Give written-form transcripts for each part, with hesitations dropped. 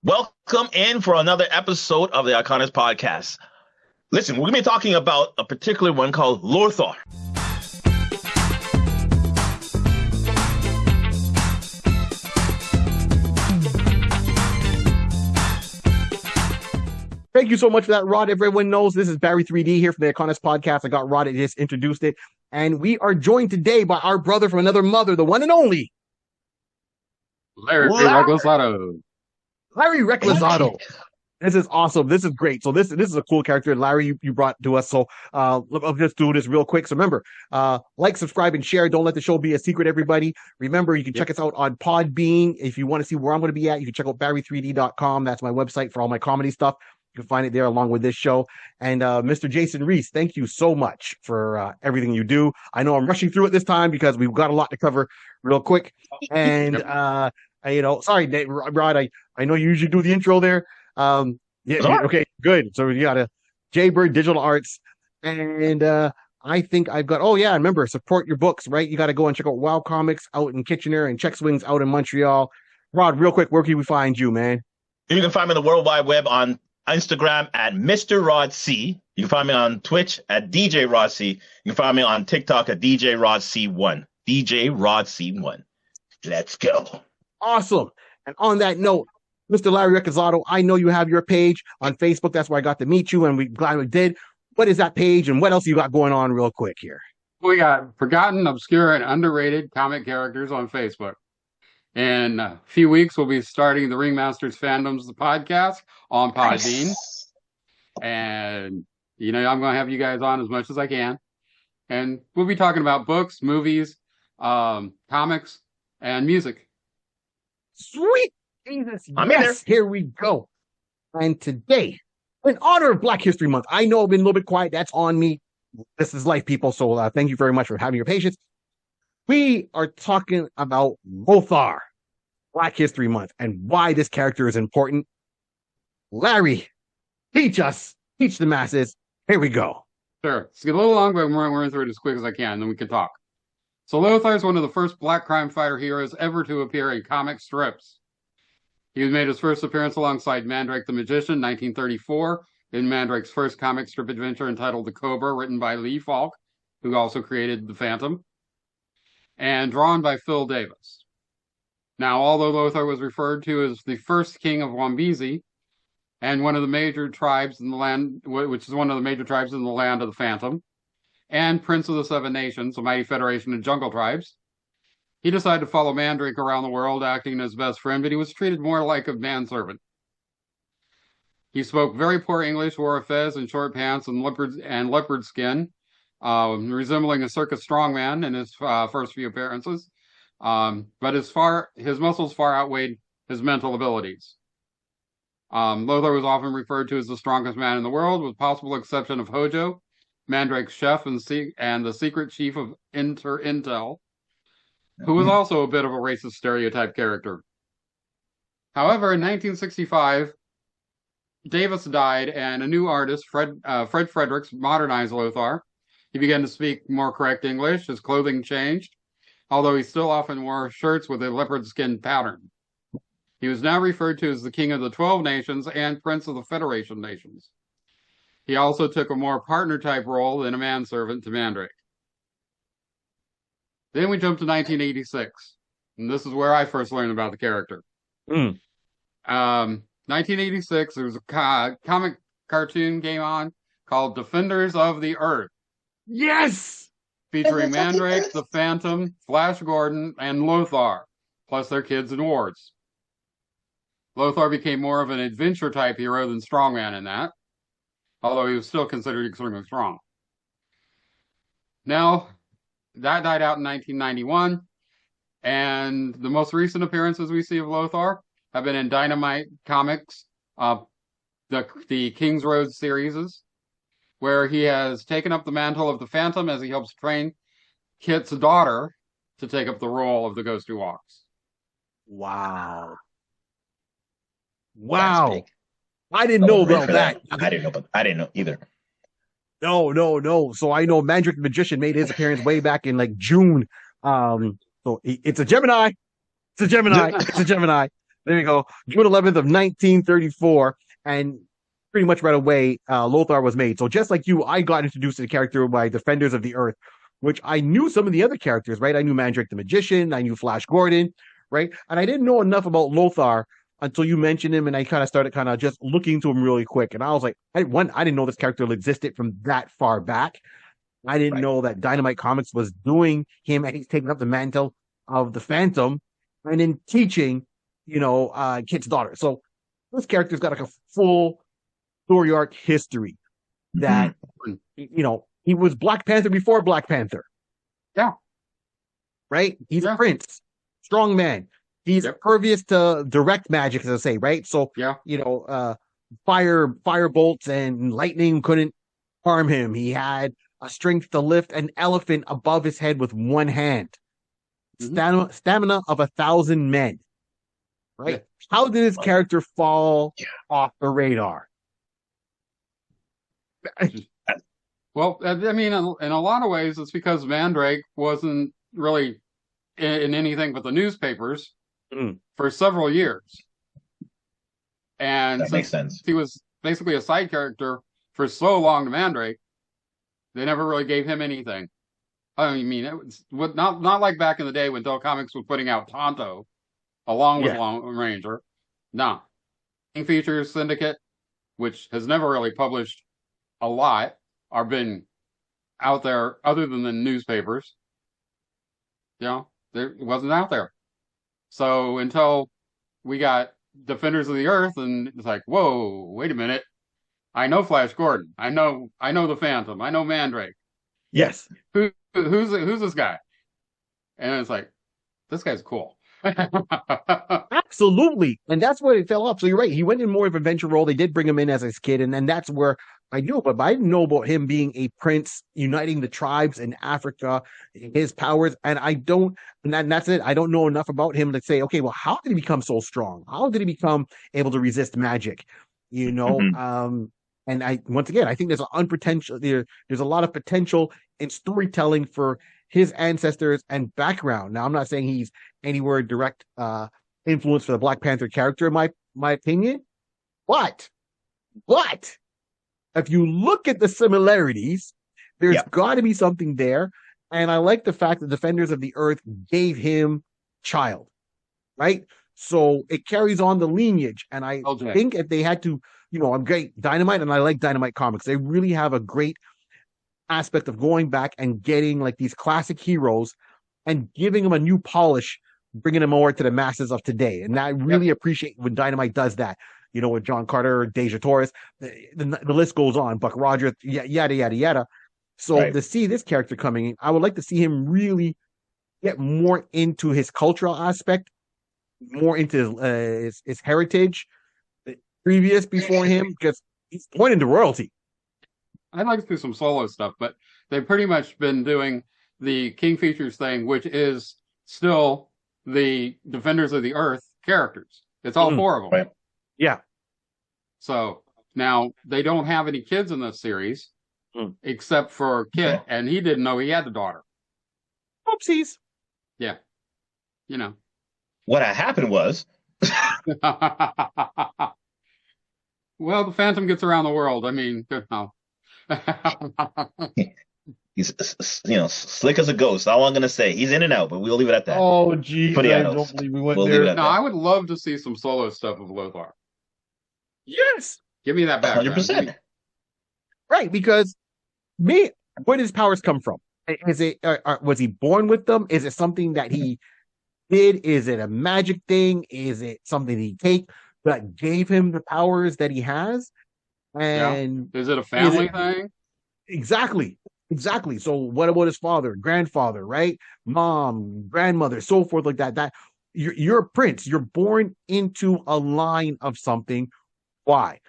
Welcome in for another episode of the iConis podcast. Listen, we're going to be talking about a particular one called Lothar. Thank you so much for that, Rod. Everyone knows this is Barry 3D here from the iConis podcast. I got Rod and just introduced it. And we are joined today by our brother from another mother, the one and only Larry Reclusado. Larry Reclusado. This is awesome. This is great. So this is a cool character, Larry, you brought to us. So I'll just do this real quick. So remember, like, subscribe, and share. Don't let the show be a secret, everybody. Remember, you can check us out on Podbean. If you want to see where I'm going to be at, you can check out barry3d.com. That's my website for all my comedy stuff. You can find it there along with this show. And Mr. Jason Reese, thank you so much for everything you do. I know I'm rushing through it this time because we've got a lot to cover real quick. And, sorry, Rod, I know you usually do the intro there. Okay, good. So you got a Jaybird Digital Arts. And I think I've got, remember, support your books, right? You got to go and check out Wow Comics out in Kitchener and Check Swings out in Montreal. Rod, real quick, where can we find you, man? You can find me on the World Wide Web on Instagram at Mr. Rod C. You can find me on Twitch at DJ Rod C. You can find me on TikTok at DJ Rod C1. DJ Rod C1. Let's go. Awesome. And on that note, Mr. Larry Reclusado, I know you have your page on Facebook. That's where I got to meet you, and we're glad we did. What is that page, and what else you got going on real quick here? We got Forgotten, Obscure, and Underrated Comic Characters on Facebook. In a few weeks, we'll be starting the Ringmasters Fandoms, the podcast on Podbean. Nice. And, I'm going to have you guys on as much as I can. And we'll be talking about books, movies, comics, and music. Sweet Jesus. Yes, here we go. And today, in honor of Black History Month, I know I've been a little bit quiet. That's on me. This is life, people. So thank you very much for having your patience. We are talking about Lothar, Black History Month, and why this character is important. Larry, teach the masses. Here we go. Sure. It's a little long, but I'm running through it as quick as I can, then we can talk. So Lothar is one of the first black crime fighter heroes ever to appear in comic strips. He made his first appearance alongside Mandrake the Magician, 1934, in Mandrake's first comic strip adventure entitled The Cobra, written by Lee Falk, who also created The Phantom, and drawn by Phil Davis. Now, although Lothar was referred to as the first king of Wambezi, and one of the major tribes in the land, which is one of the major tribes in the land of the Phantom, and Prince of the Seven Nations, a mighty federation of jungle tribes, he decided to follow Mandrake around the world, acting as best friend, but he was treated more like a manservant. He spoke very poor English, wore a fez and short pants and leopard skin, resembling a circus strongman in his first few appearances, but his muscles far outweighed his mental abilities. Lothar was often referred to as the strongest man in the world, with possible exception of Hojo, Mandrake's chef and the secret chief of Intel, who was also a bit of a racist stereotype character. However, in 1965, Davis died, and a new artist, Fred Fredericks, modernized Lothar. He began to speak more correct English. His clothing changed, although he still often wore shirts with a leopard skin pattern. He was now referred to as the King of the 12 Nations and Prince of the Federation Nations. He also took a more partner-type role than a manservant to Mandrake. Then we jump to 1986, and this is where I first learned about the character. 1986, there was a comic cartoon came on called Defenders of the Earth. Yes! Featuring Mandrake, the Phantom, Flash Gordon, and Lothar, plus their kids and wards. Lothar became more of an adventure-type hero than strongman in that, although he was still considered extremely strong. Now, that died out in 1991, and the most recent appearances we see of Lothar have been in Dynamite Comics, the King's Road series, where he has taken up the mantle of the Phantom as he helps train Kit's daughter to take up the role of the Ghost Who Walks. Wow. I didn't know about that. I didn't know either. No. So I know Mandrake the Magician made his appearance way back in June. So it's a Gemini. It's a Gemini. There you go. June 11th of 1934, and pretty much right away, Lothar was made. So just like you, I got introduced to the character by Defenders of the Earth, which I knew some of the other characters, right? I knew Mandrake the Magician, I knew Flash Gordon, right? And I didn't know enough about Lothar until you mentioned him, and I kind of started just looking into him really quick. And I was like, I didn't know this character existed from that far back. I didn't know that Dynamite Comics was doing him, and he's taking up the mantle of the Phantom and in teaching, Kit's daughter. So this character's got like a full story arc history that, he was Black Panther before Black Panther. Yeah. Right? He's a prince, strong man. He's pervious to direct magic, as I say, right? So, fire bolts and lightning couldn't harm him. He had a strength to lift an elephant above his head with one hand. Stamina of 1,000 men. Right? Yeah. How did his character fall off the radar? Well, I mean, in a lot of ways, it's because Mandrake wasn't really in anything but the newspapers for several years. And that makes sense. He was basically a side character for so long to Mandrake, they never really gave him anything. I mean, it was not like back in the day when Dell Comics was putting out Tonto along with Lone Ranger. No. King Features Syndicate, which has never really published a lot, or been out there other than the newspapers. It wasn't out there. So until we got Defenders of the Earth, and it's like, whoa, wait a minute. I know Flash Gordon. I know the Phantom. I know Mandrake. Yes. Who's this guy? And it's like, this guy's cool. Absolutely. And that's where it fell off. So you're right. He went in more of an adventure role. They did bring him in as his kid. And then that's where I knew, but I didn't know about him being a prince, uniting the tribes in Africa, his powers. And that's it. I don't know enough about him to say, okay, well, how did he become so strong? How did he become able to resist magic? And once again, I think there's there's a lot of potential in storytelling for his ancestors and background. Now, I'm not saying he's anywhere direct influence for the Black Panther character, in my opinion, but if you look at the similarities, there's got to be something there. And I like the fact that Defenders of the Earth gave him child, right? So it carries on the lineage. And I think if they had to, I'm great Dynamite, and I like Dynamite Comics. They really have a great aspect of going back and getting like these classic heroes and giving them a new polish, bringing them over to the masses of today. And I really appreciate when Dynamite does that. With John Carter, Deja Torres, the list goes on, Buck Rogers, yada, yada, yada. So to see this character coming in, I would like to see him really get more into his cultural aspect, more into his heritage, previous before him, because he's pointing to royalty. I'd like to do some solo stuff, but they've pretty much been doing the King Features thing, which is still the Defenders of the Earth characters. It's all four of them. Right. Yeah. So now they don't have any kids in this series except for Kit, and he didn't know he had the daughter. Oopsies. Yeah. What had happened was well, the Phantom gets around the world. I mean, he's slick as a ghost. All I'm gonna say, he's in and out, but we'll leave it at that. Oh, geez, I don't believe we went there. No, I would love to see some solo stuff of Lothar. Yes, give me that back. 100%. Right, because where did his powers come from? Is it was he born with them? Is it something that he did? Is it a magic thing? Is it something he take that gave him the powers that he has? And is it a family thing? Exactly. So what about his father, grandfather, right? Mom, grandmother, so forth, like that. That you're a prince. You're born into a line of something. Why?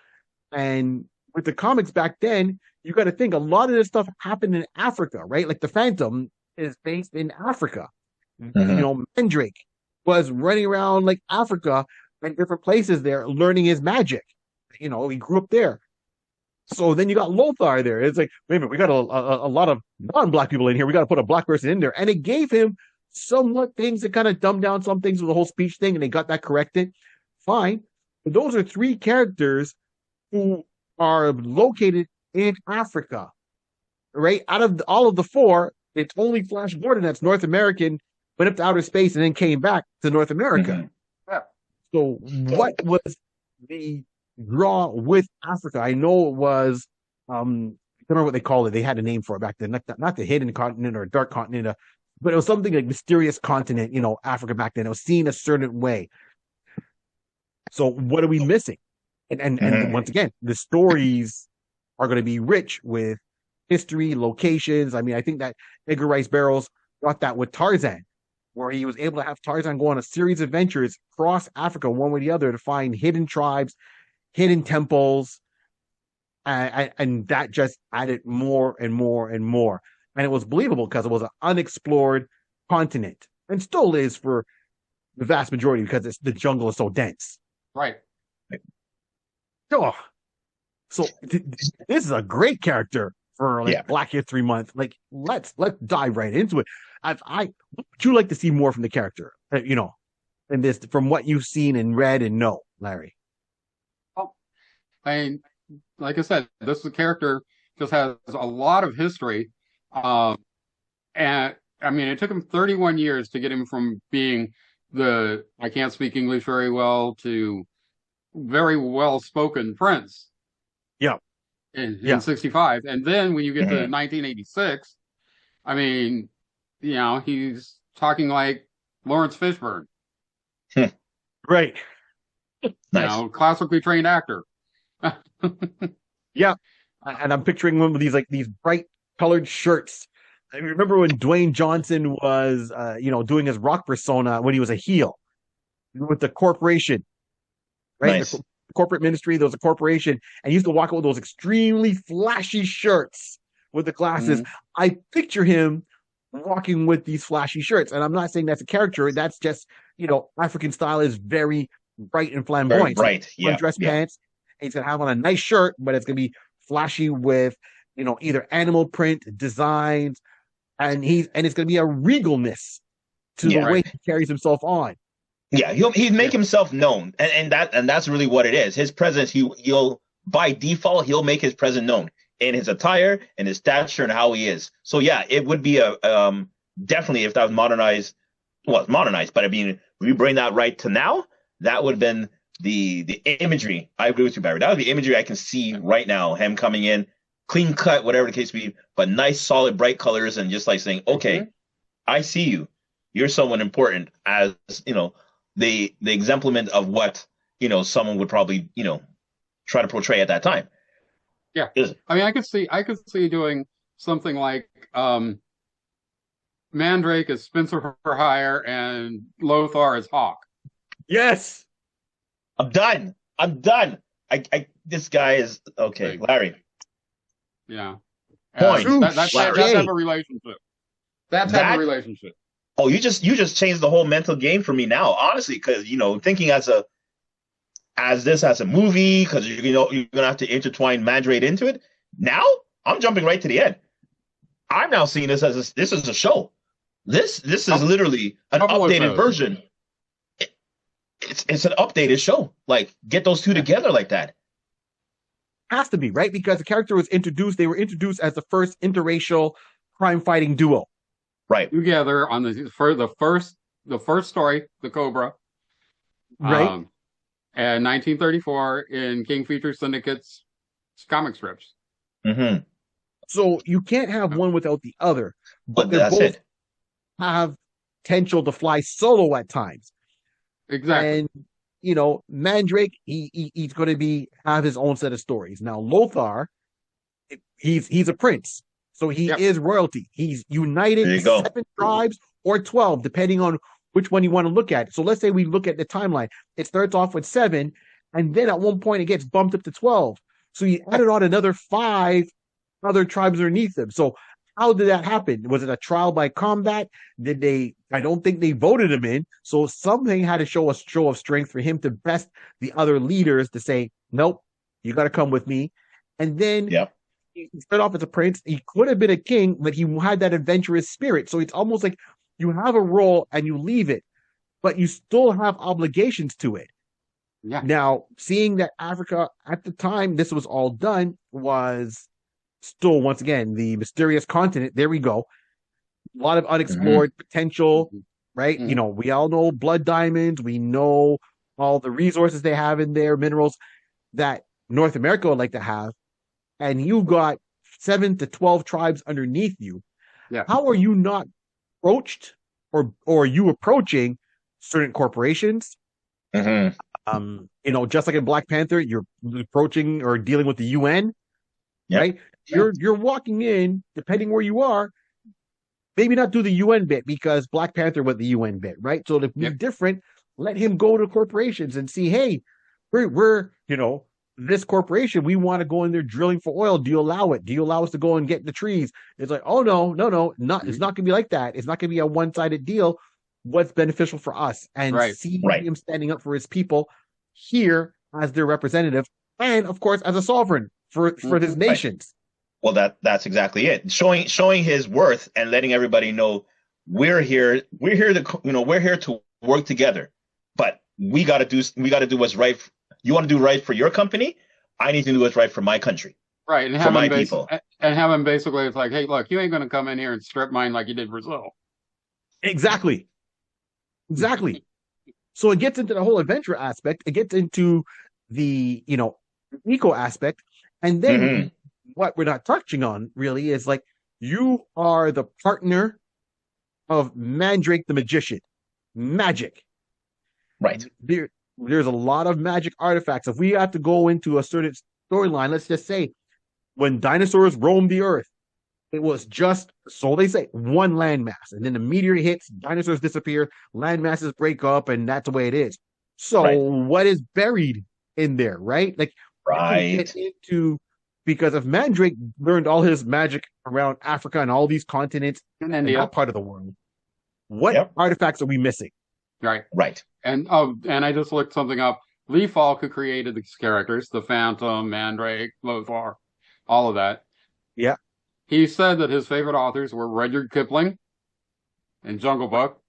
And with the comics back then, you got to think a lot of this stuff happened in Africa, right? Like the Phantom is based in Africa. Mandrake was running around like Africa and different places there, learning his magic. He grew up there. So then you got Lothar there. It's like, wait a minute, we got a lot of non-black people in here. We got to put a black person in there. And it gave him somewhat things that kind of dumbed down some things with the whole speech thing, and they got that corrected. fine. But those are three characters who are located in Africa, right? Out of all of the four, it's only Flash Gordon that's North American, went up to outer space and then came back to North America. Mhm. Yeah. So what was the draw with Africa? I know it was, I don't remember what they called it. They had a name for it back then, not the hidden continent or dark continent, but it was something like mysterious continent, Africa back then. It was seen a certain way. So what are we missing? And once again, the stories are going to be rich with history, locations. I mean, I think that Edgar Rice Burroughs got that with Tarzan, where he was able to have Tarzan go on a series of adventures across Africa, one way or the other, to find hidden tribes, hidden temples, and that just added more and more and more. And it was believable because it was an unexplored continent, and still is for the vast majority because the jungle is so dense. Right. Oh, so this is a great character for Black History Month. Like, let's dive right into it. What would you like to see more from the character? In this, from what you've seen and read and know, Larry. Oh, I mean, like I said, this character just has a lot of history, and I mean, it took him 31 years to get him from being I can't speak English very well to very well spoken prince. Yeah. In 65. And then when you get to 1986, I mean, he's talking like Lawrence Fishburne. Right. Nice. Classically trained actor. Yeah. And I'm picturing one with these bright colored shirts. I remember when Dwayne Johnson was, doing his rock persona when he was a heel with the corporation, right? Nice. The corporate ministry, there was a corporation, and he used to walk out with those extremely flashy shirts with the glasses. I picture him walking with these flashy shirts, and I'm not saying that's a character. That's just, African style is very bright and flamboyant. Very bright. So dress pants, and he's gonna have on a nice shirt, but it's gonna be flashy with, either animal print designs, and it's gonna be a regalness to the way he carries himself on. Yeah, he'd make himself known, and that's really what it is. His presence, he'll by default he'll make his presence known in his attire, in his stature, and how he is. So yeah, it would be a definitely, if that was modernized. Well, it's modernized, but I mean, if we bring that right to now, that would have been the imagery. I agree with you, Barry. That would be imagery I can see right now. Him coming in, clean cut, whatever the case be, but nice, solid, bright colors, and just like saying, okay, I see you. You're someone important, as the exemplement of what someone would probably try to portray at that time. Yeah, I mean, I could see doing something like Mandrake as Spencer for Hire and Lothar as Hawk. Yes, I'm done. This guy is okay, Larry. Yeah, Point. That's have a relationship. That's have a relationship. Oh, you just changed the whole mental game for me now, honestly, because thinking as a movie, because you're gonna have to intertwine Mandrake into it. Now I'm jumping right to the end. I'm now seeing this as this is a show. This is literally an updated version. It's an updated show. Like, get those two together like that. Has to be, right? Because the character was introduced. They were introduced as the first interracial crime fighting duo. Right. Together on the first story, The Cobra. Right. And 1934 in King Feature Syndicate's comic strips. Mm-hmm. So you can't have one without the other. But they that's both it. have potential to fly solo at times. Exactly. And Mandrake, he's going to have his own set of stories. Now Lothar, he's a prince. So he is royalty. He's united 7 tribes or 12, depending on which one you want to look at. So let's say we look at the timeline. It starts off with 7, and then at one point it gets bumped up to 12. So you added on another 5 other tribes underneath them. So how did that happen? Was it a trial by combat? I don't think they voted him in. So something had to show a show of strength for him to best the other leaders to say, nope, you got to come with me. And then he started off as a prince. He could have been a king, but he had that adventurous spirit. So it's almost like you have a role and you leave it, but you still have obligations to it. Yeah. Now, seeing that Africa at the time this was all done was still, once again, the mysterious continent. There we go. A lot of Hmm. unexplored potential, right? Mhm. We all know blood diamonds. We know all the resources they have in there, minerals that North America would like to have. And you got 7 to 12 tribes underneath you. Yeah. How are you not approached, or are you approaching certain corporations? Hmm. Just like in Black Panther, you're approaching or dealing with the UN, Yep. right? You're walking in, depending where you are, maybe not do the UN bit because Black Panther went the UN bit, right? So to be Yep. different, let him go to corporations and see, hey, we're this corporation, we want to go in there drilling for oil. Do you allow it? Do you allow us to go and get the trees? It's like, oh no, no, no, not it's Mhm. not gonna be like that. It's not gonna be a one-sided deal. What's beneficial for us? And Right. see Right. him standing up for his people here as their representative, and of course as a sovereign for his Mhm. Right. nations. Well, that's exactly it. Showing his worth and letting everybody know we're here. We're here to we're here to work together. But we got to do what's right. You want to do right for your company? I need to do what's right for my country, Right. And for have him my people. basically, it's like, hey, look, you ain't going to come in here and strip mine like you did Brazil. Exactly. Exactly. So it gets into the whole adventure aspect. It gets into the, eco aspect. And Hmm. then what we're not touching on really is like, you are the partner of Mandrake the magician. Magic. Right. There's a lot of magic artifacts. If we have to go into a certain storyline, let's just say when dinosaurs roamed the earth, it was just, so they say, one landmass. And then the meteor hits, dinosaurs disappear, land masses break up, and that's the way it is. So Right. what is buried in there, right? Like you can get Right. into, because if Mandrake learned all his magic around Africa and all these continents In and India. that part of the world, what Yep. artifacts are we missing? Right. Right. And and I just looked something up. Lee Falk, who created these characters, the Phantom, Mandrake, Lothar, all of that. Yeah. He said that his favorite authors were Rudyard Kipling in Jungle Book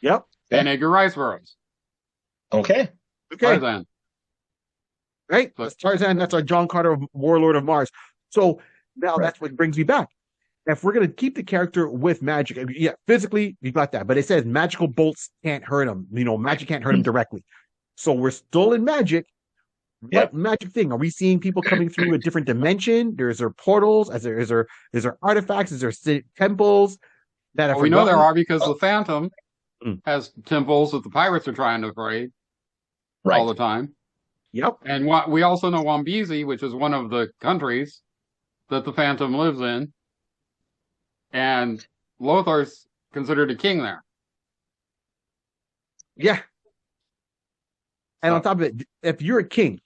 Yep. and Edgar Rice Burroughs, Okay. Okay. Tarzan. Right. So, That's Tarzan. That's our John Carter, Warlord of Mars. So now Right. that's what brings me back. If we're going to keep the character with magic, yeah, physically, you got that. But it says magical bolts can't hurt him. Magic can't hurt him directly. So we're still in magic. What Yep. magic thing? Are we seeing people coming through a different dimension? Is there portals? Is there artifacts? Is there temples that have we know there forgotten? are because the Phantom Mm. has temples that the pirates are trying to raid all Right. the time. Yep. And we also know Wambezi, which is one of the countries that the Phantom lives in. And Lothar's considered a king there. Yeah. And So, on top of it, if you're a king,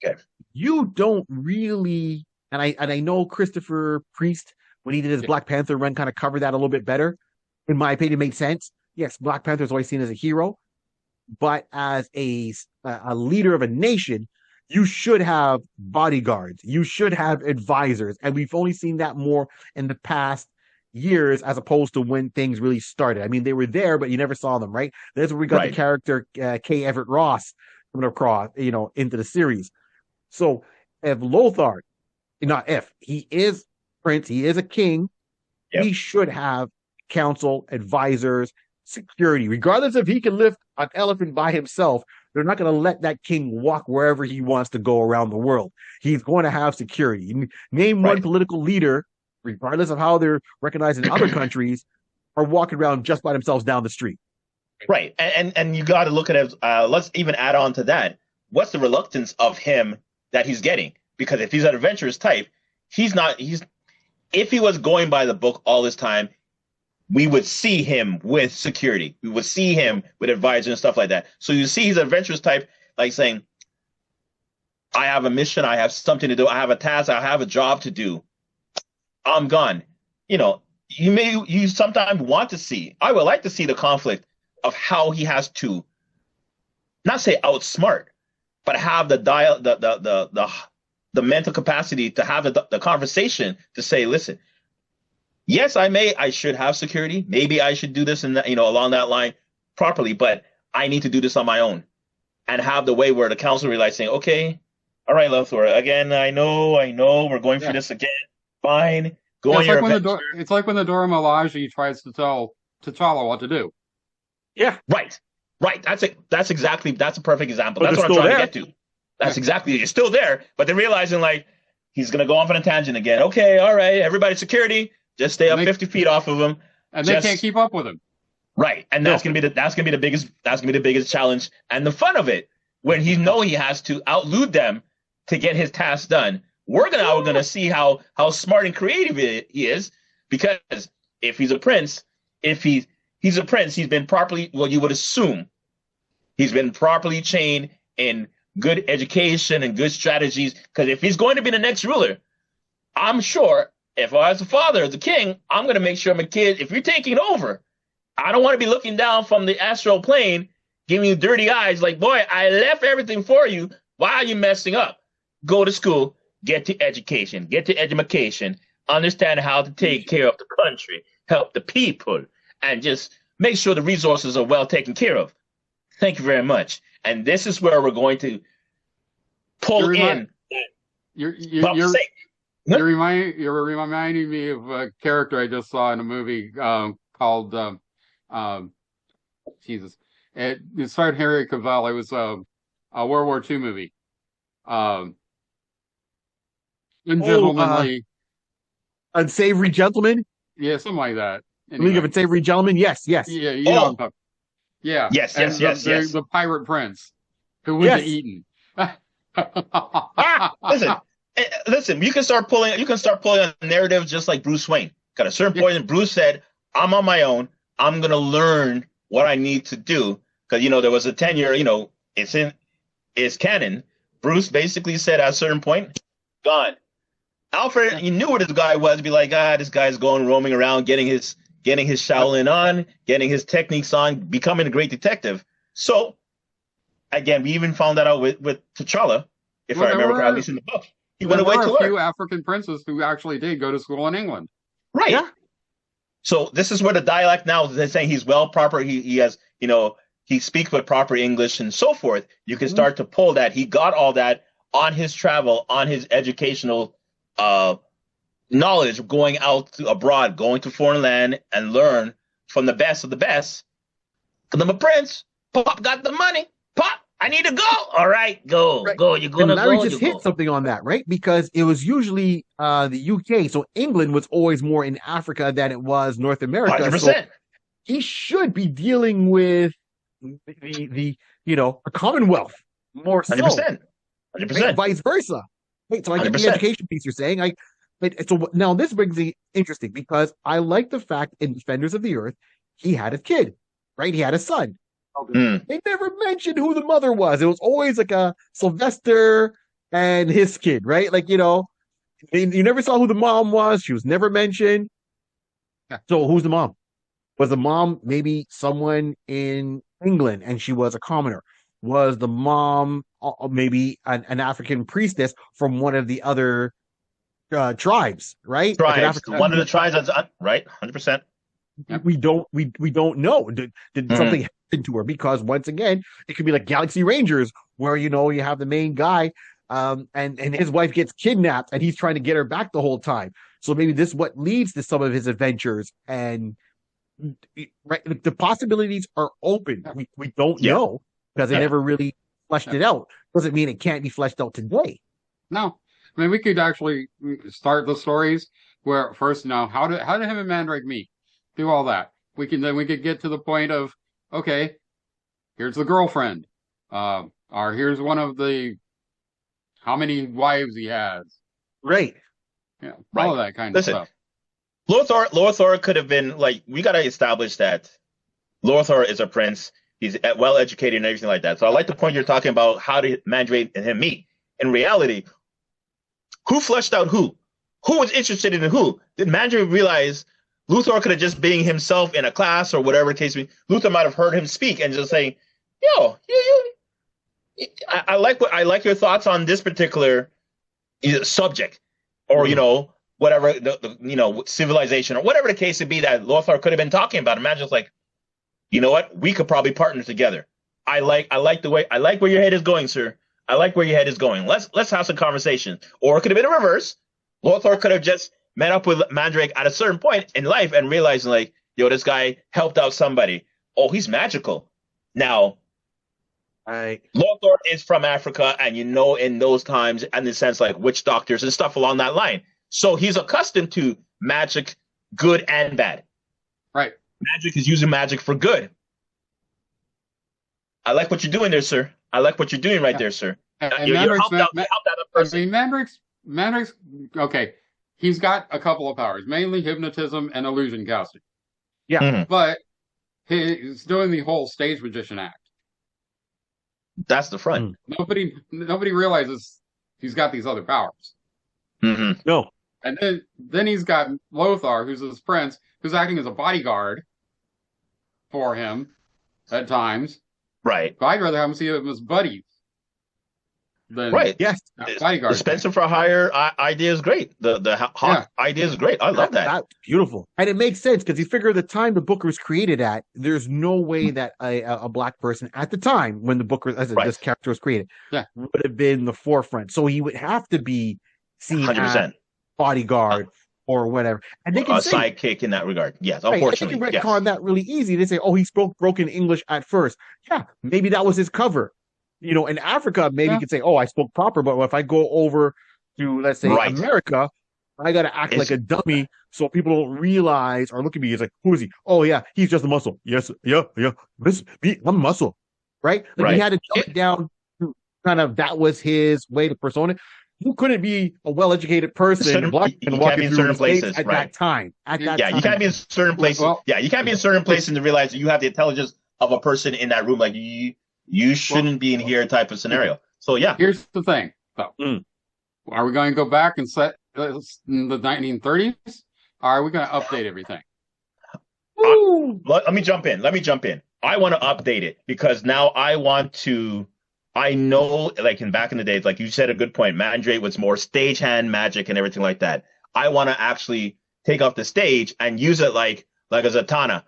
Okay. you don't really, and I know Christopher Priest, when he did his Yeah. Black Panther run, kind of covered that a little bit better. In my opinion, made sense. Yes, Black Panther is always seen as a hero, but as a leader of a nation, you should have bodyguards. You should have advisors, and we've only seen that more in the past years as opposed to when things really started. I mean, they were there, but you never saw them, right? That's where we got the Right. character K. Everett Ross coming across, into the series. So if Lothar, not if, he is prince, he is a king, Yep. he should have council, advisors, security. Regardless if he can lift an elephant by himself, they're not going to let that king walk wherever he wants to go around the world. He's going to have security. Name one Right. political leader, regardless of how they're recognized in other countries, are walking around just by themselves down the street. Right. And you got to look at it. Let's even add on to that. What's the reluctance of him that he's getting? Because if he's an adventurous type, if he was going by the book all this time, we would see him with security. We would see him with advisors and stuff like that. So you see he's an adventurous type, like saying, I have a mission, I have something to do, I have a task, I have a job to do. I'm gone. You sometimes want to see, I would like to see the conflict of how he has to not say outsmart, but have the mental capacity to have the conversation to say, listen, yes, I should have security. Maybe I should do this and that, along that line properly, but I need to do this on my own. and have the way where the council realized saying, okay, all right, Lothar, again, I know, we're going through this again. Fine, go Yeah, on your adventure. it's like when the Dora Milaje tries to tell T'Challa what to do. Yeah. Right. That's a perfect example. But That's they're what I'm still trying there. to get to. That's exactly, you're still there, but they're realizing like he's gonna go off on a tangent again. Okay, all right, everybody, security, just stay up 50 feet off of him. And they can't keep up with him. Right, and that's gonna be the biggest challenge and the fun of it when he has to outlude them to get his task done. We're gonna see how smart and creative he is, because if he's a prince, he's a prince, he's been properly, well, you would assume he's been properly trained in good education and good strategies. Because if he's going to be the next ruler, I'm sure if I was the father of the king, I'm going to make sure my kid, if you're taking over, I don't want to be looking down from the astral plane, giving you dirty eyes like, boy, I left everything for you. Why are you messing up? Go to school, get to education, understand how to take care of the country, help the people, and just make sure the resources are well taken care of. Thank you very much. And this is where we're going to pull in. You're reminding me of a character I just saw in a movie called Jesus. It starred Henry Cavill. It was a World War II movie. Ungentlemanly. Unsavory Gentleman? Yeah, something like that. League of Unsavory Gentlemen? Yes. Yeah, you know. Yeah. Yes. The pirate prince who went to Eton. Listen, you can start pulling on narratives just like Bruce Wayne. Got a certain point, and Bruce said, I'm on my own. I'm going to learn what I need to do. Because, there was a 10-year, it's canon. Bruce basically said at a certain point, gone. Alfred, he knew what this guy was. Be like, this guy's roaming around, getting his Shaolin on, getting his techniques on, becoming a great detective. So, again, we even found that out with T'Challa, if I remember correctly, in the book. He went away to learn. There were a few African princes who actually did go to school in England. Right. Yeah. So this is where the dialect now, they're saying he's well proper. He has, he speaks with proper English and so forth. You can start to pull that. He got all that on his travel, on his educational knowledge, going out abroad, going to foreign land and learn from the best of the best. Because I'm a prince. Pop got the money. Pop, I need to go. All right, go. You're going to go. Larry just hit something on that, right? Because it was usually the UK. So England was always more in Africa than it was North America. 100%. So he should be dealing with the a Commonwealth more so. 100%. Right? Vice versa. Wait, so I get the education piece you're saying. So now this brings me interesting, because I like the fact in Defenders of the Earth, he had a kid, right? He had a son. They never mentioned who the mother was. It was always like a Sylvester and his kid, right? You never saw who the mom was. She was never mentioned. Yeah. So who's the mom? Was the mom maybe someone in England and she was a commoner? Was the mom maybe an African priestess from one of the other tribes, right? Tribes. One of the tribes, right? 100%. We don't know. Did something happen to her? Because once again, it could be like Galaxy Rangers, where you have the main guy, and his wife gets kidnapped, and he's trying to get her back the whole time. So maybe this is what leads to some of his adventures, and right, the possibilities are open. We don't know, because they never really fleshed it out. Doesn't mean it can't be fleshed out today. No, I mean we could actually start the stories where first how did him and Mandrake meet? Do all that. We could get to the point of, okay, here's the girlfriend, or here's one of the how many wives he has. Right. Yeah. All of that kind of stuff. Lothar could have been like, we got to establish that Lothar is a prince. He's well educated and everything like that. So I like the point you're talking about. How did Mandrake and him meet? In reality, who fleshed out who? Who was interested in who? Did Mandrake realize Lothar could have just been himself in a class or whatever the case may be? Lothar might have heard him speak and just saying, I like your thoughts on this particular subject, or whatever civilization or whatever the case would be that Lothar could have been talking about. Imagine it's like, you know what, we could probably partner together. I like where your head is going, sir. I like where your head is going. Let's have some conversation. Or it could have been a reverse. Lothar could have just met up with Mandrake at a certain point in life and realizing like, yo, this guy helped out somebody. Oh, he's magical. Now, Lothar is from Africa, and in those times, and in the sense like witch doctors and stuff along that line. So he's accustomed to magic, good and bad. Right. Magic is using magic for good. I like what you're doing there, sir. I like what you're doing right there, sir. And you Mandrake's, helped out a person. I mean, Mandrake's, okay, he's got a couple of powers, mainly hypnotism and illusion casting. Yeah. Mm-hmm. But he's doing the whole stage magician act. That's the front. Nobody realizes he's got these other powers. Mm-hmm. No. And then he's got Lothar, who's his prince, who's acting as a bodyguard for him at times. Right. But I'd rather have him see him as buddies. Right. Yes. Bodyguard. The Spencer for hire idea is great. The Hawk idea is great. I love that. That's beautiful. And it makes sense because you figure the time the book was created at, there's no way that a black person at the time when the book this character was created would have been the forefront. So he would have to be seen 100%. As bodyguard or whatever. And they can a sidekick in that regard. Yes, unfortunately. They can retcon that really easy. They say, oh, he spoke broken English at first. Yeah, maybe that was his cover. In Africa, maybe you could say, oh, I spoke proper, but if I go over to, let's say, America, I got to act like a dummy so people don't realize or look at me. It's like, who is he? Oh, yeah, he's just a muscle. Yes, yeah. I'm a muscle, right? Like he had to jump down to kind of, that was his way to persona. You couldn't be a well-educated person black and walking through places at that time. You can't be in certain places. You can't be in certain places to realize that you have the intelligence of a person in that room. Like you shouldn't be in here type of scenario. So here's the thing, though. Are we going to go back and set in the 1930s? Or are we going to update everything? Let me jump in. I want to update it because now I know, like back in the days, like you said, a good point. Mandrake was more stagehand magic and everything like that. I want to actually take off the stage and use it like a Zatanna.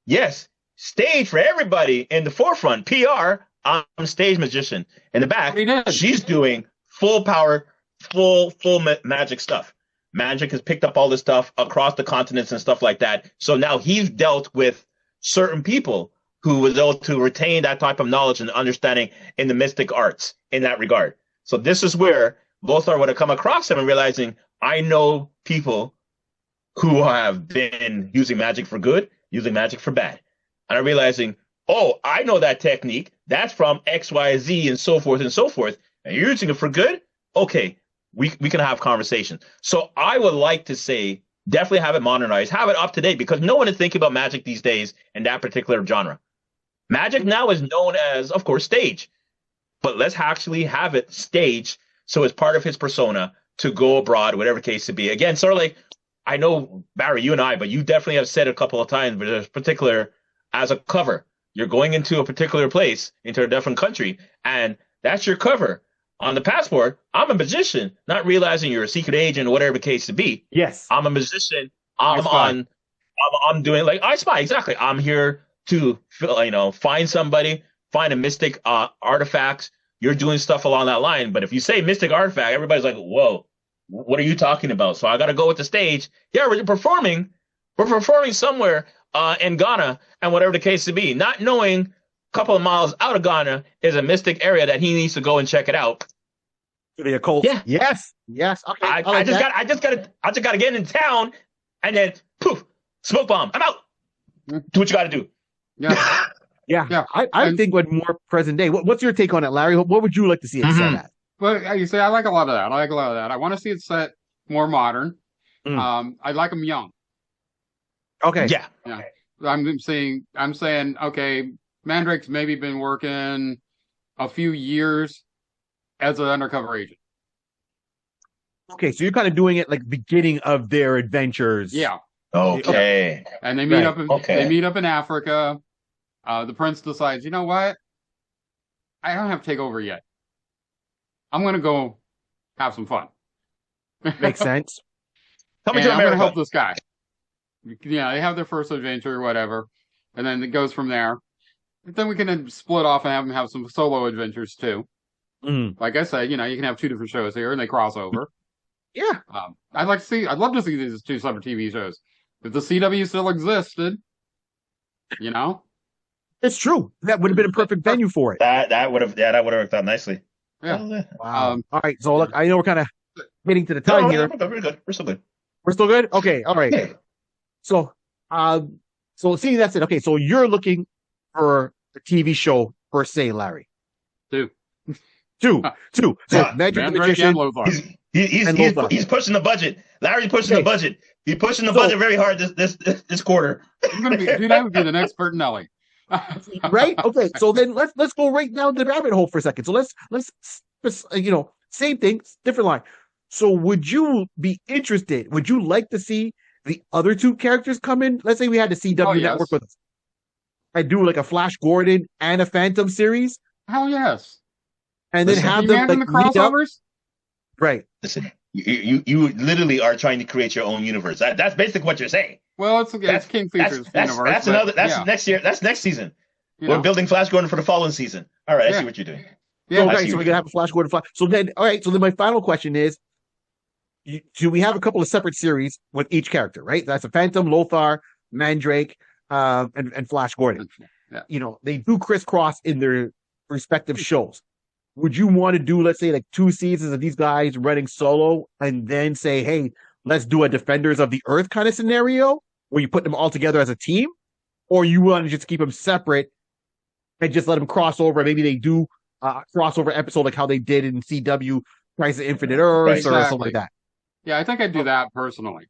Yes, stage for everybody in the forefront. PR, I'm a stage magician. In the back, she's doing full power, full magic stuff. Magic has picked up all this stuff across the continents and stuff like that. So now he's dealt with certain people who was able to retain that type of knowledge and understanding in the mystic arts in that regard. So this is where Lothar would have come across him and realizing, I know people who have been using magic for good, using magic for bad. And I'm realizing, oh, I know that technique. That's from X, Y, Z, and so forth and so forth. And you're using it for good? Okay, we can have conversation. So I would like to say, definitely have it modernized, have it up to date, because no one is thinking about magic these days in that particular genre. Magic now is known as, of course, stage. But let's actually have it staged so it's part of his persona to go abroad, whatever case to be. Again, sort of like, I know, Barry, you and I, but you definitely have said a couple of times, but there's particular, as a cover, you're going into a particular place, into a different country, and that's your cover. On the passport, I'm a magician, not realizing you're a secret agent or whatever the case to be. Yes. I'm a magician. I'm doing like I Spy. Exactly. I'm here to, find somebody, find a mystic artifact. You're doing stuff along that line. But if you say mystic artifact, everybody's like, whoa, what are you talking about? So I got to go with the stage. Yeah, we're performing somewhere in Ghana and whatever the case to be, not knowing a couple of miles out of Ghana is a mystic area that he needs to go and check it out. The occult. Yeah. Yes. Okay. I just got to get in town and then poof, smoke bomb. I'm out. Do what you got to do. Yeah. I think what more present day. What's your take on it, Larry? What would you like to see it set at? Well, you say I like a lot of that. I want to see it set more modern. I like them young. Okay. Yeah. I'm saying, okay, Mandrake's maybe been working a few years as an undercover agent. Okay, so you're kind of doing it like beginning of their adventures. Yeah. Okay. And they meet up. They meet up in Africa. The prince decides, you know what? I don't have to take over yet. I'm going to go have some fun. Makes sense. I'm going to help this guy. Yeah, they have their first adventure or whatever, and then it goes from there. Then we can then split off and have him have some solo adventures too. Mm. Like I said, you can have two different shows here, and they cross over. Yeah, I'd love to see these two separate TV shows. If the CW still existed, it's true. That would have been a perfect venue for it. That would have worked out nicely. Yeah. Wow. All right. So look, I know we're kind of getting to the time here. We're good. We're still good. We're still good. Okay. All right. Yeah. So, seeing that's it. Okay. So you're looking for a TV show per se, Larry. Two. So Mandrake Magic the Magician. and Lothar. He's pushing the budget. Larry's pushing the budget. He's pushing the budget very hard this quarter. That would be the next Bertinelli. Right? Okay. So then let's go right down the rabbit hole for a second. So let's same thing, different line. So would you be interested? Would you like to see the other two characters come in? Let's say we had the CW network with us. I do like a Flash Gordon and a Phantom series. Hell yes. And then have them in the crossovers. Right. Listen, you literally are trying to create your own universe. That's basically what you're saying. Well, it's King Features universe. That's next year. That's next season. We're building Flash Gordon for the following season. All right, I see what you're doing. Yeah. Okay, so we're gonna have a Flash Gordon. So then, all right. So then, my final question is: do we have a couple of separate series with each character? Right. That's a Phantom, Lothar, Mandrake, and Flash Gordon. Yeah. They do crisscross in their respective shows. Would you want to do, let's say, like 2 seasons of these guys running solo, and then say, hey, let's do a Defenders of the Earth kind of scenario where you put them all together as a team? Or you want to just keep them separate and just let them cross over? Maybe they do a crossover episode like how they did in CW Crisis of Infinite Earths or something like that. Yeah, I think I'd do that personally.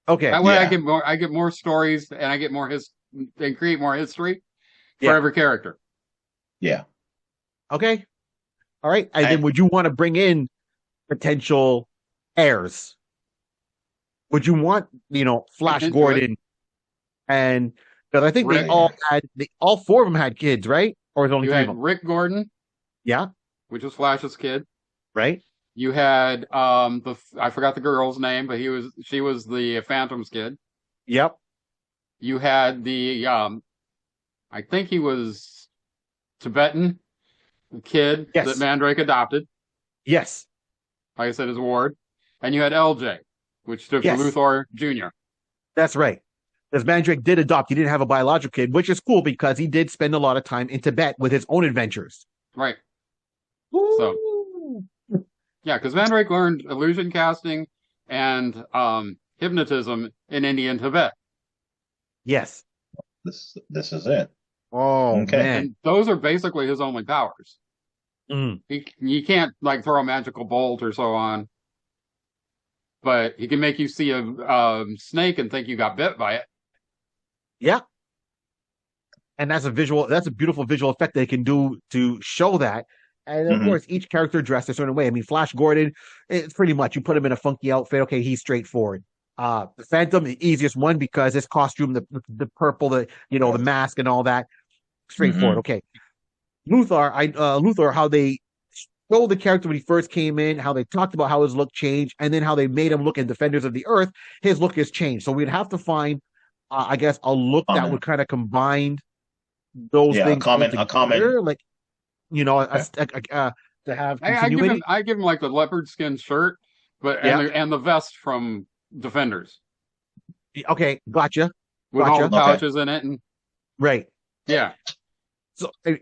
Okay. That way I get more stories and I get more and create more history for every character. Yeah. Okay. All right. And then would you want to bring in potential heirs? Would you want, Flash Gordon and because I think they all 4 of them had kids, right? Or is only 3 of them? Rick Gordon. Yeah. Which was Flash's kid. Right. You had I forgot the girl's name, but she was the Phantom's kid. Yep. You had the I think he was Tibetan kid that Mandrake adopted. Yes. Like I said, his ward. And you had LJ, which stood for Lothar Jr. That's right. Because Mandrake did adopt. He didn't have a biological kid, which is cool because he did spend a lot of time in Tibet with his own adventures. Right. Ooh. So, yeah, because Mandrake learned illusion casting and hypnotism in India and Tibet. Yes. This is it. Oh, okay. Man. And those are basically his only powers. Mm. He can't throw a magical bolt or so on, but he can make you see a snake and think you got bit by it. Yeah. And that's a beautiful visual effect they can do to show that. And of course, each character dressed a certain way. I mean, Flash Gordon, it's pretty much you put him in a funky outfit. Okay, he's straightforward. The Phantom, the easiest one because his costume, the purple, the mask and all that, straightforward. Okay. Lothar, how they showed the character when he first came in, how they talked about how his look changed, and then how they made him look in Defenders of the Earth, his look has changed. So we'd have to find, I guess, a look that would kind of combine those things. A common, like, to have continuity. I give him like the leopard skin shirt, and the vest from Defenders. Okay, gotcha. With all the pouches in it, and right. Yeah.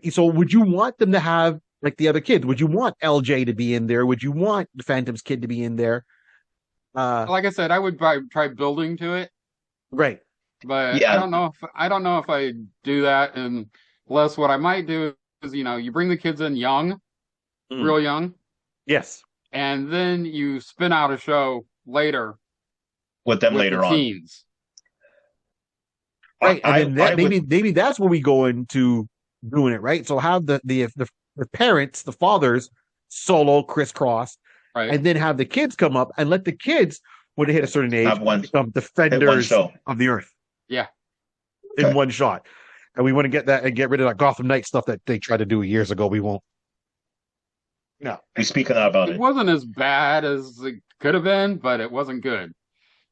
So would you want them to have like the other kids? Would you want LJ to be in there? Would you want the Phantom's kid to be in there? Like I said, I would try building to it. Right. But I don't know if I do that unless what I might do is, you bring the kids in young, real young. Yes. And then you spin out a show later with them later on. Teens. Right. And then maybe that's where we go into doing it, right? So have the parents, the fathers, solo crisscross, right, and then have the kids come up and let the kids, when they hit a certain age, become Defenders of the Earth. Yeah. In one shot. And we want to get that and get rid of that Gotham Knight stuff that they tried to do years ago. We won't. No. We're speaking about it. It wasn't as bad as it could have been, but it wasn't good.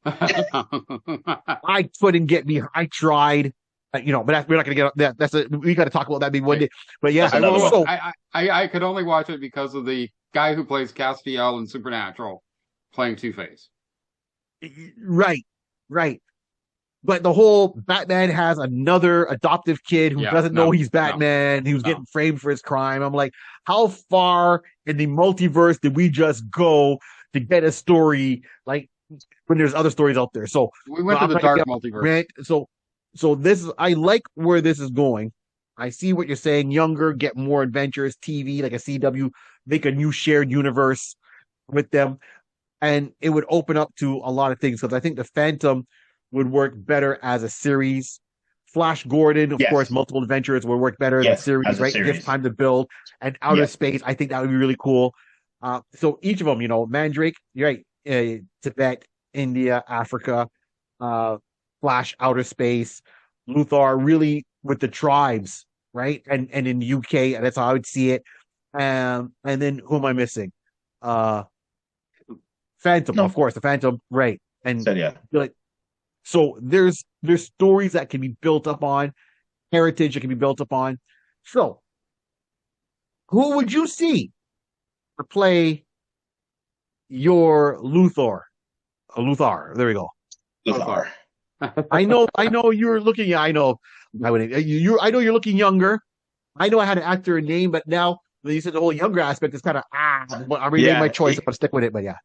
I couldn't get me. I tried. But we're not going to get that. We got to talk about that maybe one day. But yeah, I could only watch it because of the guy who plays Castiel in Supernatural playing Two-Face. Right. But the whole Batman has another adoptive kid who doesn't know he's Batman. He was getting framed for his crime. I'm like, how far in the multiverse did we just go to get a story like when there's other stories out there? So we went to the dark multiverse. So I like where this is going. I see what you're saying. Younger, get more adventures, TV, like a CW, make a new shared universe with them. And it would open up to a lot of things because I think the Phantom would work better as a series. Flash Gordon, of course, multiple adventures would work better as a series, right? Gives time to build. And outer space, I think that would be really cool. So each of them, Mandrake, you're right, Tibet, India, Africa, Flash, outer space, Lothar, really with the tribes, right? And in the UK, that's how I would see it. And then who am I missing? Phantom, of course, the Phantom, right? And so there's stories that can be built up on, heritage that can be built up on. So, who would you see to play your Lothar? Lothar, there we go. Lothar. I know you're looking. I know you're looking younger. I know I had an actor name, but now when you said the whole younger aspect, it's kind of I rename my choice. I'm gonna stick with it, but yeah.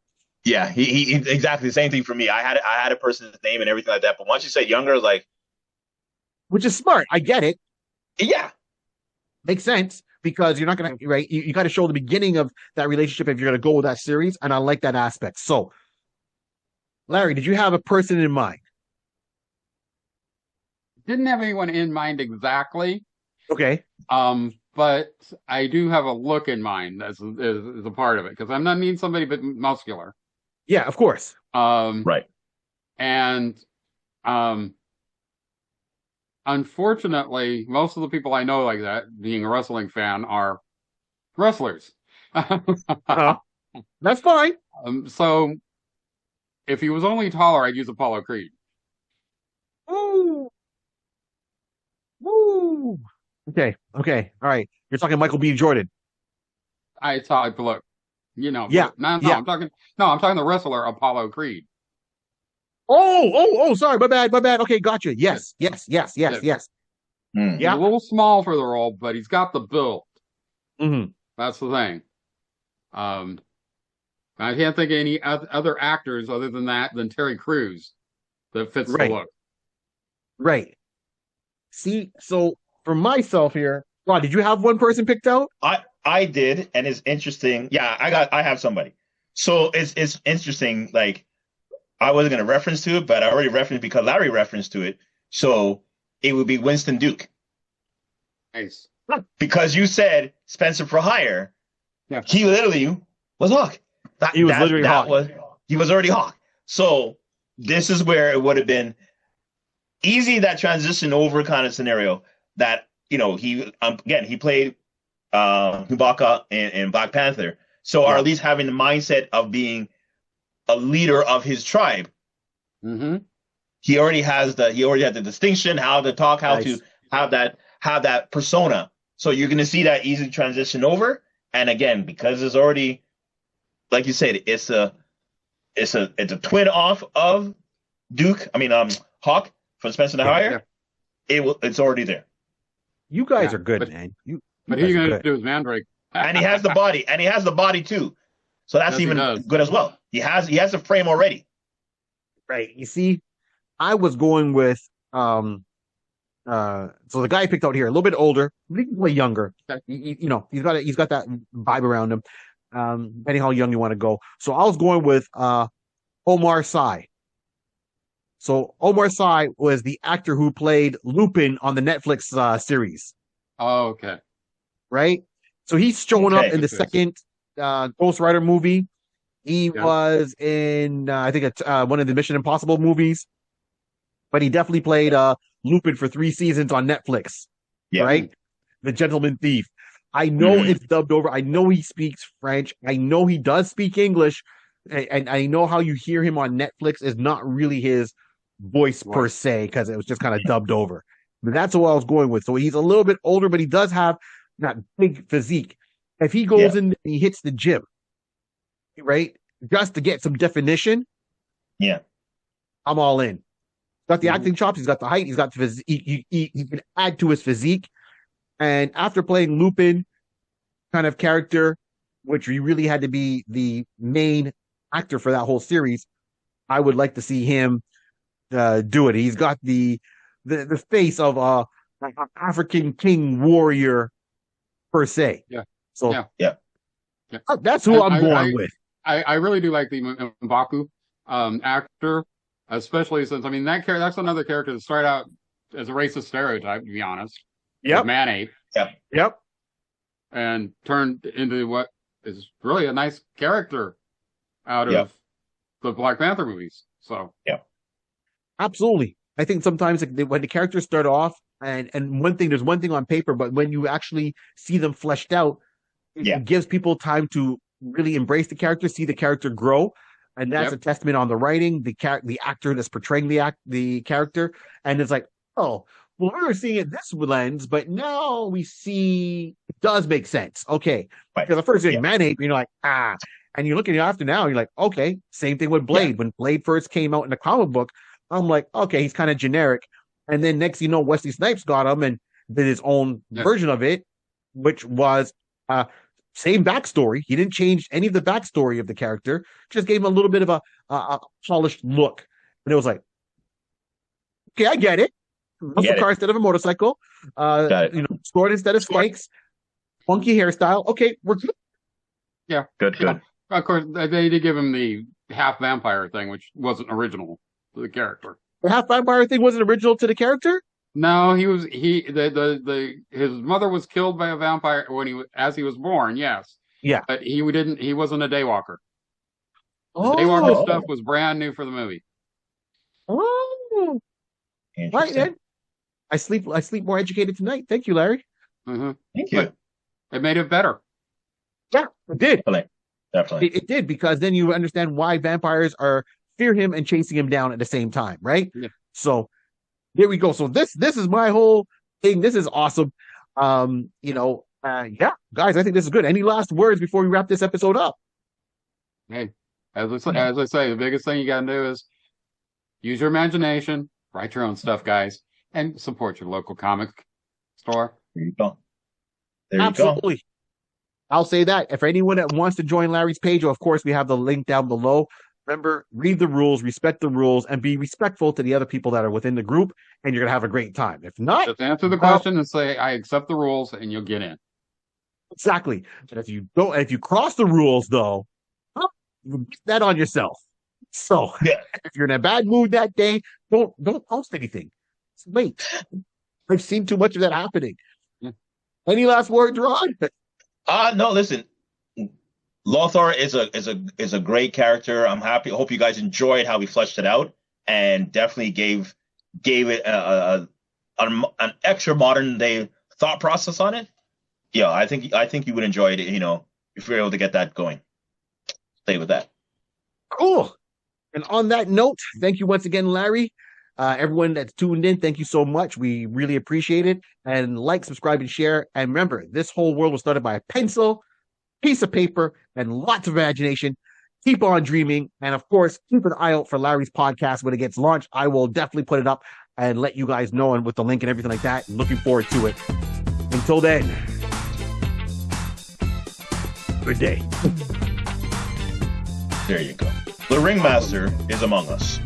Yeah, he exactly the same thing for me. I had a person's name and everything like that, but once you said younger, like, which is smart. I get it. Yeah, makes sense because you're not gonna You got to show the beginning of that relationship if you're gonna go with that series, and I like that aspect. So, Larry, did you have a person in mind? Didn't have anyone in mind exactly. Okay. But I do have a look in mind as a part of it because I'm not needing somebody but muscular. Yeah, of course. Right. And unfortunately, most of the people I know like that, being a wrestling fan, are wrestlers. That's fine. So if he was only taller, I'd use Apollo Creed. Ooh. Woo! Okay. All right. You're talking Michael B. Jordan. I thought, look, Yeah. I'm talking the wrestler Apollo Creed. Oh, sorry, my bad. Okay, gotcha. Yes. Yeah. He's a little small for the role, but he's got the build. Mm-hmm. That's the thing. I can't think of any other actors other than Terry Crews that fits the look. Right. See, so for myself here, Rod, did you have one person picked out? I did, and it's interesting. Yeah, I have somebody. So it's interesting. Like, I wasn't going to reference to it, but I already referenced because Larry referenced to it. So it would be Winston Duke. Nice. Because you said Spencer for Hire. Yeah. He literally was Hawk. He was literally Hawk. He was already Hawk. So this is where it would have been easy, that transition over kind of scenario that, he played Chewbacca in Black Panther. So, or at least having the mindset of being a leader of his tribe. Mm-hmm. He already had the distinction, how to talk, how to have that persona. So you're going to see that easy transition over. And again, because it's already, like you said, it's a twin off of Hawk from Spencer for Hire. It's already there. You guys are good, man. But who are you going to do with Mandrake? And he has the body, too. So that's even good as well. He has the frame already. Right. You see, I was going with so the guy I picked out here, a little bit older, but he can play younger. Okay. He's got that vibe around him. Depending how young you want to go. So I was going with Omar Sy. So Omar Sy was the actor who played Lupin on the Netflix series. Oh, okay. Right? So he's showing up in the second Ghost Rider movie. He was in, I think, one of the Mission Impossible movies. But he definitely played Lupin for 3 seasons on Netflix. Yeah. Right? The Gentleman Thief. I know it's dubbed over. I know he speaks French. I know he does speak English. And I know how you hear him on Netflix is not really his voice per se, because it was just kind of dubbed over. But that's what I was going with. So he's a little bit older, but he does have that big physique. If he goes in and he hits the gym, right, just to get some definition, I'm all in. He's got the acting chops, he's got the height, he's got the physique. He can add to his physique. And after playing Lupin kind of character, which he really had to be the main actor for that whole series, I would like to see him do it. He's got the face of an African king warrior per se. Yeah. So that's who I'm going with. I really do like the M'Baku actor, especially since that's another character that started out as a racist stereotype, to be honest. Yep. Man-ape. Yep. And turned into what is really a nice character out of the Black Panther movies. So absolutely. I think sometimes when the characters start off and there's one thing on paper, but when you actually see them fleshed out, it gives people time to really embrace the character, see the character grow. And that's a testament on the writing, the actor that's portraying the character. And it's like, oh, well, we were seeing it this lens, but now we see it does make sense. Okay. Right. Because the first thing, Man-Ape, you're like, and you look at it after now, you're like, okay, same thing with Blade. When Blade first came out in the comic book, I'm like, okay, he's kind of generic. And then next you know, Wesley Snipes got him and did his own version of it, which was same backstory. He didn't change any of the backstory of the character, just gave him a little bit of a polished look. And it was like, okay, I get it. Muscle car instead of a motorcycle. Sword instead of spikes. Funky hairstyle. Okay, we're good. Yeah. Good. Of course, they did give him the half vampire thing, which wasn't original to the character. The half vampire thing wasn't original to the character? No, his mother was killed by a vampire as he was born, yes. Yeah. But he wasn't a daywalker. Oh. The daywalker stuff was brand new for the movie. Oh. Right then. I sleep more educated tonight. Thank you, Larry. Mm-hmm. Thank you. It made it better. Yeah, it did. Definitely. It did, because then you understand why vampires fear him and chasing him down at the same time, right? Yeah. So here we go. So this is my whole thing. This is awesome. Guys, I think this is good. Any last words before we wrap this episode up? Hey, as I say, the biggest thing you got to do is use your imagination, write your own stuff, guys, and support your local comic store. There you go. Absolutely. I'll say that. If anyone that wants to join Larry's page, of course, we have the link down below. Remember, read the rules, respect the rules, and be respectful to the other people that are within the group, and you're going to have a great time. If not, just answer the question and say, I accept the rules, and you'll get in. Exactly. But if you cross the rules, though, you get that on yourself. So if you're in a bad mood that day, don't post anything. It's late. I've seen too much of that happening. Yeah. Any last words, Rod? No, listen. Lothar is a great character. I'm happy. I hope you guys enjoyed how we fleshed it out, and definitely gave it an extra modern day thought process on it. Yeah, I think you would enjoy it. If you're able to get that going. Stay with that. Cool. And on that note, thank you once again, Larry. Everyone that's tuned in, thank you so much. We really appreciate it. And like, subscribe, and share. And remember, this whole world was started by a pencil, piece of paper, and lots of imagination. Keep on dreaming. And of course, keep an eye out for Larry's podcast when it gets launched. I will definitely put it up and let you guys know, and with the link and everything like that. Looking forward to it. Until then, good day. There you go. The Ringmaster is among us.